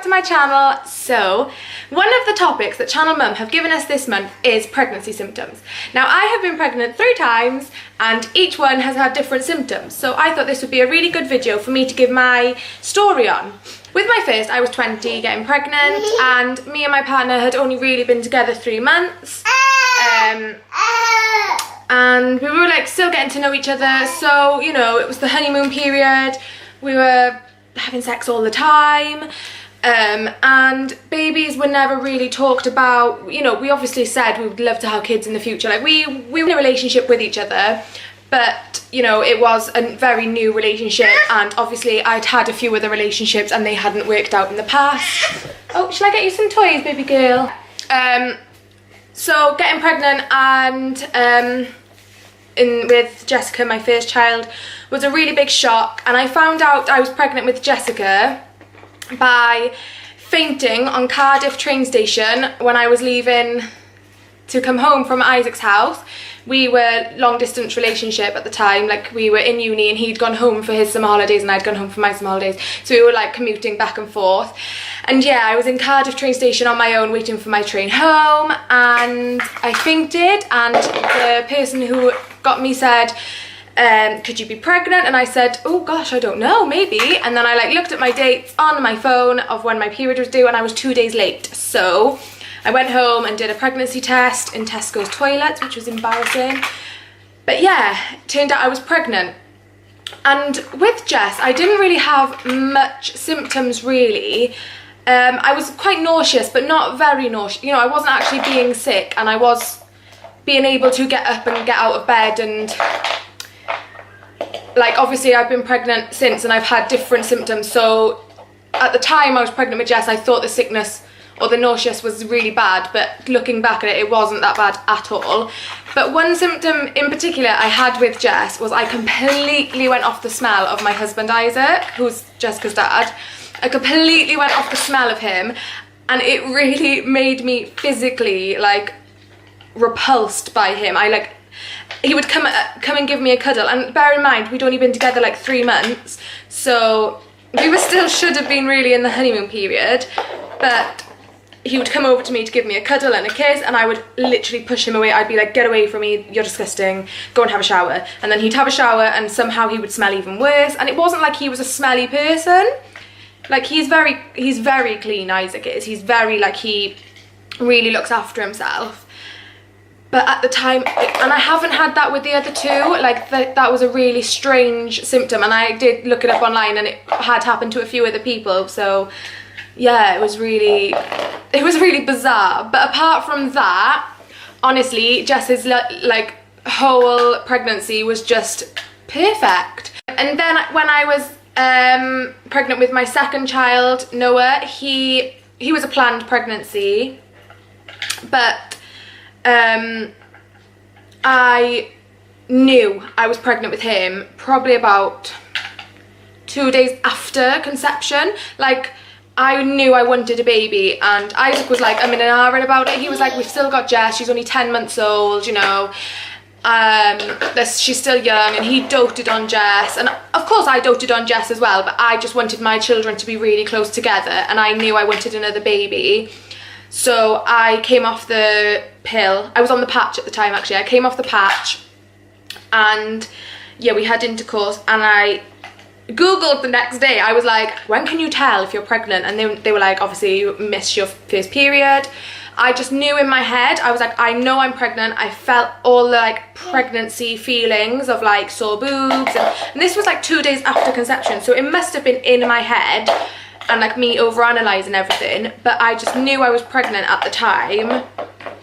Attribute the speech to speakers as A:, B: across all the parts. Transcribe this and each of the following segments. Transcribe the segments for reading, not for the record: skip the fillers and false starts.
A: to my channel. So, one of the topics that Channel Mum have given us this month is pregnancy symptoms. Now, I have been pregnant 3 times and each one has had different symptoms. So I thought this would be a really good video for me to give my story on. With my first, I was 20 getting pregnant, and me and my partner had only really been together 3 months. And we were like still getting to know each other, so you know, it was the honeymoon period. We were having sex all the time, and babies were never really talked about. You know, we obviously said we would love to have kids in the future. Like we were in a relationship with each other, but you know, it was a very new relationship, and obviously I'd had a few other relationships and they hadn't worked out in the past. Oh, shall I get you some toys, baby girl? So getting pregnant and with Jessica, my first child, was a really big shock, and I found out I was pregnant with Jessica by fainting on Cardiff train station when I was leaving to come home from Isaac's house. We were long distance relationship at the time, like we were in uni and he'd gone home for his summer holidays and I'd gone home for my summer holidays, so we were like commuting back and forth. And yeah, I was in Cardiff train station on my own waiting for my train home, and I fainted, and the person who got me said, could you be pregnant? And I said, oh gosh, I don't know, maybe. And then I like looked at my dates on my phone of when my period was due, and I was 2 days late. So I went home and did a pregnancy test in Tesco's toilets, which was embarrassing. But yeah, it turned out I was pregnant. And with Jess, I didn't really have much symptoms really. I was quite nauseous, but not very nauseous. You know, I wasn't actually being sick, and I was being able to get up and get out of bed, and like obviously I've been pregnant since and I've had different symptoms. So at the time I was pregnant with Jess, I thought the sickness or the nauseous was really bad, but looking back at it, it wasn't that bad at all. But one symptom in particular I had with Jess was I completely went off the smell of my husband Isaac, who's Jessica's dad. I completely went off the smell of him, and it really made me physically like repulsed by him. He would come and give me a cuddle, and bear in mind we'd only been together like 3 months, so we were still should have been really in the honeymoon period, but he would come over to me to give me a cuddle and a kiss, and I would literally push him away. I'd be like, get away from me, you're disgusting, go and have a shower. And then he'd have a shower and somehow he would smell even worse. And it wasn't like he was a smelly person. Like he's very clean, Isaac is. He's very like, he really looks after himself. But at the time, and I haven't had that with the other 2, like that was a really strange symptom, and I did look it up online and it had happened to a few other people. So yeah, it was really bizarre. But apart from that, honestly, Jess's like whole pregnancy was just perfect. And then when I was pregnant with my second child, Noah, he was a planned pregnancy, but I knew I was pregnant with him probably about 2 days after conception. Like I knew I wanted a baby, and Isaac was like, I'm in an iron about it. He was like, we've still got Jess, she's only 10 months old, you know, she's still young. And he doted on Jess, and of course I doted on Jess as well, but I just wanted my children to be really close together, and I knew I wanted another baby. So I came off the pill. I was on the patch at the time actually. I came off the patch, and yeah, we had intercourse, and I googled the next day. I was like, when can you tell if you're pregnant? And they were like, obviously you missed your first period. I just knew in my head, I was like, I know I'm pregnant. I felt all the like pregnancy feelings of like sore boobs, and this was like 2 days after conception, so it must have been in my head and like me overanalyzing everything. But I just knew I was pregnant at the time,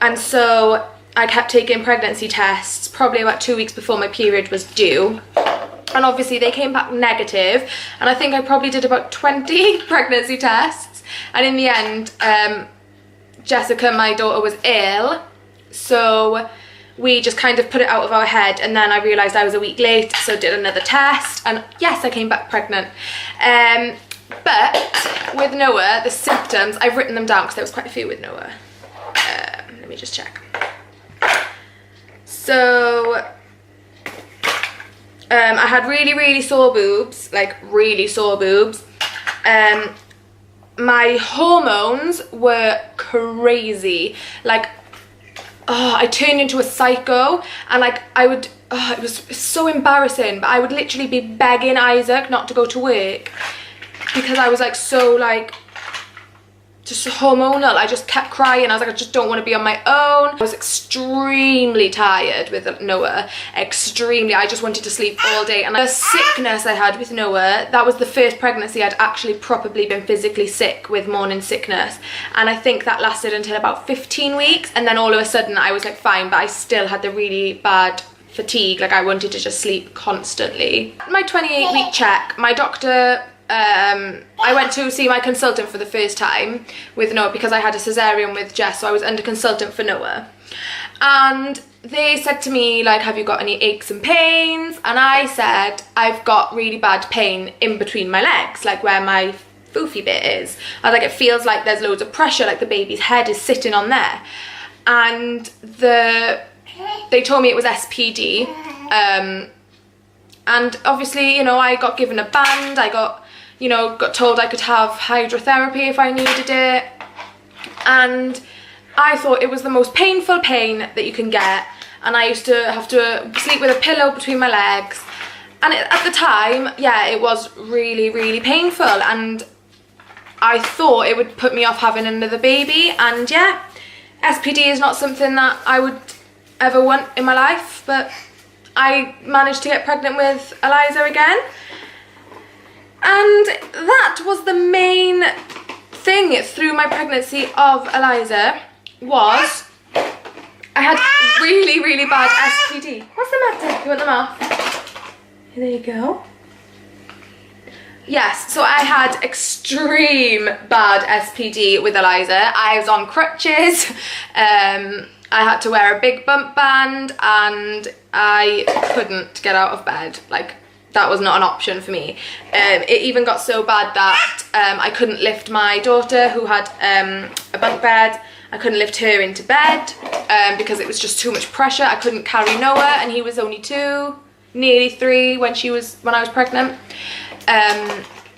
A: and so I kept taking pregnancy tests probably about 2 weeks before my period was due, and obviously they came back negative, and I think I probably did about 20 pregnancy tests, and in the end Jessica, my daughter, was ill, so we just kind of put it out of our head. And then I realised I was a week late, so did another test, and yes, I came back pregnant. But with Noah, the symptoms, I've written them down because there was quite a few with Noah. Let me just check. So I had really sore boobs, like really sore boobs. my hormones were crazy. Like, I turned into a psycho, and like it was so embarrassing, but I would literally be begging Isaac not to go to work because I was like so like just hormonal. I just kept crying. I was like, I just don't want to be on my own. I was extremely tired with Noah, extremely. I just wanted to sleep all day. And the sickness I had with Noah, that was the first pregnancy I'd actually probably been physically sick with morning sickness, and I think that lasted until about 15 weeks, and then all of a sudden I was like fine, but I still had the really bad fatigue. Like, I wanted to just sleep constantly. My 28-week check, my doctor, I went to see my consultant for the first time with Noah because I had a cesarean with Jess, so I was under consultant for Noah, and they said to me like, have you got any aches and pains? And I said, I've got really bad pain in between my legs, like where my foofy bit is. I was like, it feels like there's loads of pressure, like the baby's head is sitting on there. And they told me it was SPD, and obviously, you know, I got given a band. I got told I could have hydrotherapy if I needed it, and I thought it was the most painful pain that you can get, and I used to have to sleep with a pillow between my legs, and at the time, yeah, it was really, really painful, and I thought it would put me off having another baby. And yeah, SPD is not something that I would ever want in my life, but I managed to get pregnant with Eliza again. And that was the main thing through my pregnancy of Eliza, was I had really, really bad SPD. What's the matter? You want them off? There you go. Yes, so I had extreme bad SPD with Eliza. I was on crutches, I had to wear a big bump band, and I couldn't get out of bed. Like, that was not an option for me. It even got so bad that I couldn't lift my daughter, who had a bunk bed. I couldn't lift her into bed because it was just too much pressure. I couldn't carry Noah, and he was only 2, nearly 3 when I was pregnant.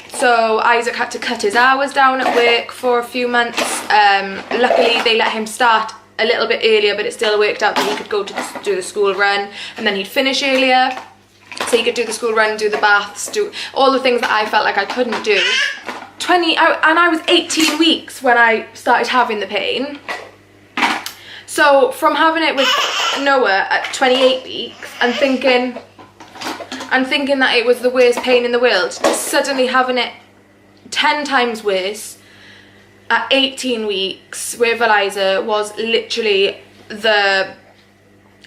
A: So Isaac had to cut his hours down at work for a few months. Luckily, they let him start a little bit earlier, but it still worked out that he could go to do the school run, and then he'd finish earlier. So he could do the school run, do the baths, do all the things that I felt like I couldn't do. And I was 18 weeks when I started having the pain. So from having it with Noah at 28 weeks and thinking that it was the worst pain in the world, to suddenly having it 10 times worse at 18 weeks with Eliza was literally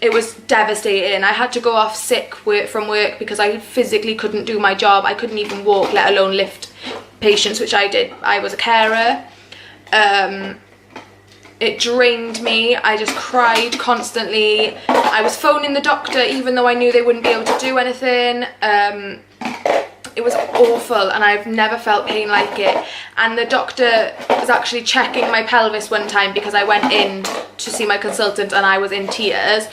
A: it was devastating. I had to go off sick from work because I physically couldn't do my job. I couldn't even walk, let alone lift patients, which I did. I was a carer. It drained me. I just cried constantly. I was phoning the doctor even though I knew they wouldn't be able to do anything. It was awful, and I've never felt pain like it. And the doctor was actually checking my pelvis one time because I went in to see my consultant and I was in tears,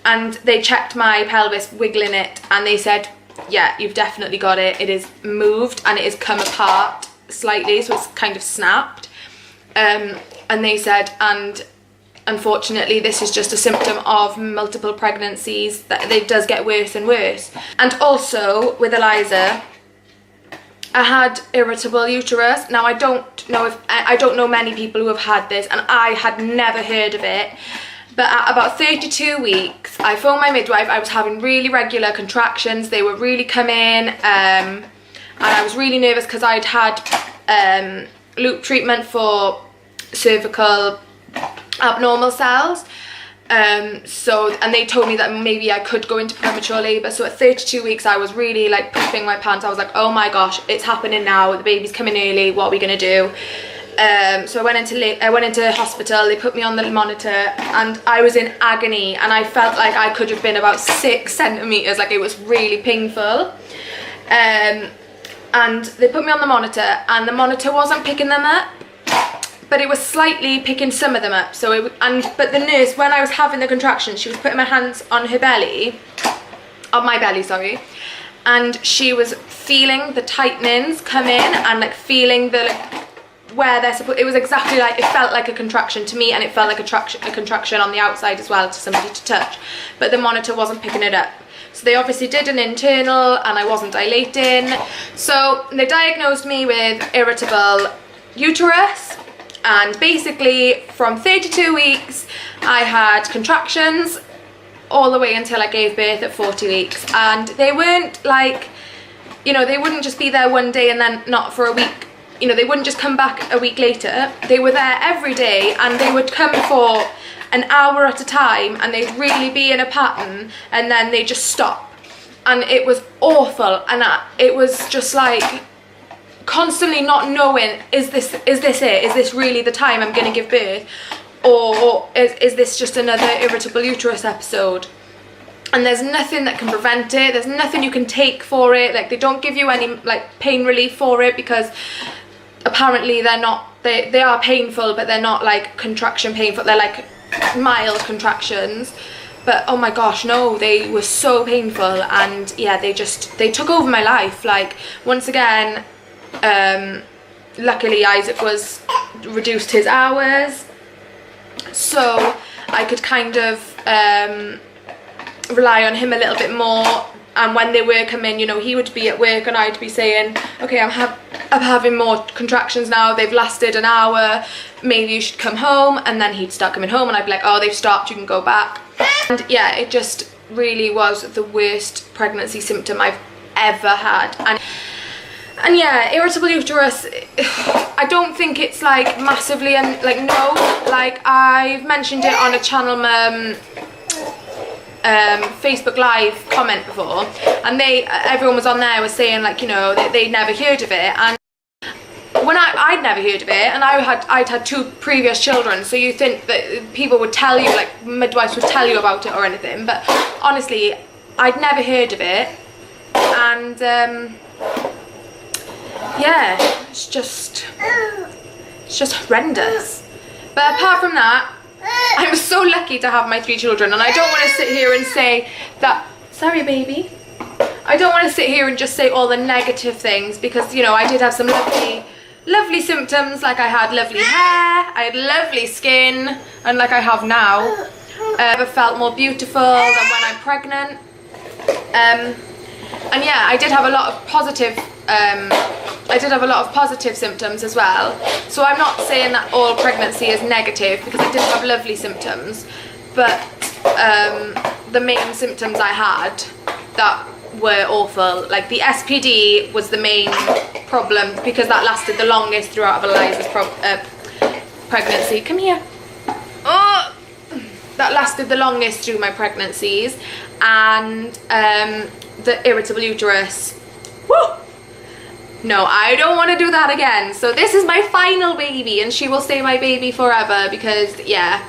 A: and they checked my pelvis, wiggling it, and they said, yeah, you've definitely got it. It is moved and it has come apart slightly, so it's kind of snapped. And they said, and unfortunately this is just a symptom of multiple pregnancies, that it does get worse and worse. And also with Eliza, I had irritable uterus. Now I don't know many people who have had this, and I had never heard of it. But at about 32 weeks, I phoned my midwife. I was having really regular contractions. They were really coming, and I was really nervous because I'd had loop treatment for cervical abnormal cells. And they told me that maybe I could go into premature labour. So at 32 weeks I was really like pooping my pants. I was like, oh my gosh, it's happening now, the baby's coming early, what are we gonna do? So I went into hospital. They put me on the monitor and I was in agony, and I felt like I could have been about 6 centimetres, like it was really painful. And they put me on the monitor, and the monitor wasn't picking them up, but it was slightly picking some of them up. But the nurse, when I was having the contractions, she was putting my hands on my belly, sorry, and she was feeling the tightenings come in, and like feeling the where they're supposed, it was exactly like, it felt like a contraction to me, and it felt like a contraction on the outside as well to somebody to touch, but the monitor wasn't picking it up. So they obviously did an internal and I wasn't dilating. So they diagnosed me with irritable uterus, and basically from 32 weeks I had contractions all the way until I gave birth at 40 weeks, and they weren't like, you know, they wouldn't just be there one day and then not for a week. You know, they wouldn't just come back a week later. They were there every day, and they would come for an hour at a time, and they'd really be in a pattern, and then they just stop. And it was awful, and it was just like constantly not knowing, is this it? Is this really the time I'm going to give birth? Or is this just another irritable uterus episode? And there's nothing that can prevent it. There's nothing you can take for it. Like, they don't give you any like pain relief for it, because apparently they're not, they are painful, but they're not like contraction painful. They're like mild contractions. But oh my gosh, no, they were so painful. And yeah, they took over my life. Like, once again, luckily Isaac was reduced his hours, so I could kind of rely on him a little bit more. And when they were coming, you know, he would be at work and I'd be saying, okay, I'm having more contractions now, they've lasted an hour, maybe you should come home. And then he'd start coming home and I'd be like, oh, they've stopped, you can go back. And yeah, it just really was the worst pregnancy symptom I've ever had. And yeah, irritable uterus, I don't think it's like massively, like, no, like I've mentioned it on a Channel Mum Facebook Live comment before, and everyone was on there was saying, like, you know, they'd never heard of it. And when I'd never heard of it, and I'd had 2 previous children, so you think that people would tell you, like midwives would tell you about it or anything, but honestly I'd never heard of it. And yeah, it's just horrendous. But apart from that, I'm so lucky to have my 3 children, and I don't want to sit here and say that, sorry baby, I don't want to sit here and just say all the negative things, because, you know, I did have some lovely symptoms. Like, I had lovely hair, I had lovely skin, and like I have now, I felt more beautiful than when I'm pregnant. And yeah, I did have a lot of positive symptoms as well. So I'm not saying that all pregnancy is negative, because I did have lovely symptoms, but the main symptoms I had that were awful, like the SPD was the main problem, because that lasted the longest throughout Eliza's pregnancy. Come here. Oh, that lasted the longest through my pregnancies. And the irritable uterus, woo! No, I don't want to do that again. So this is my final baby, and she will stay my baby forever, because yeah,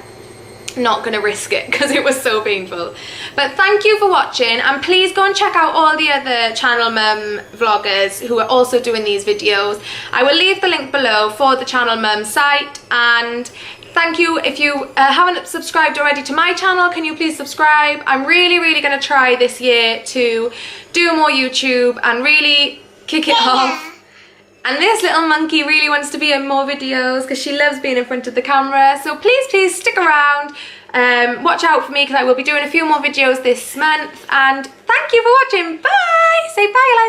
A: not gonna risk it because it was so painful. But thank you for watching, and please go and check out all the other Channel Mum vloggers who are also doing these videos. I will leave the link below for the Channel Mum site. And thank you. If you haven't subscribed already to my channel, can you please subscribe? I'm really going to try this year to do more YouTube and really kick it off. And this little monkey really wants to be in more videos because she loves being in front of the camera. So please stick around. Watch out for me, because I will be doing a few more videos this month. And thank you for watching. Bye. Say bye, Eliza.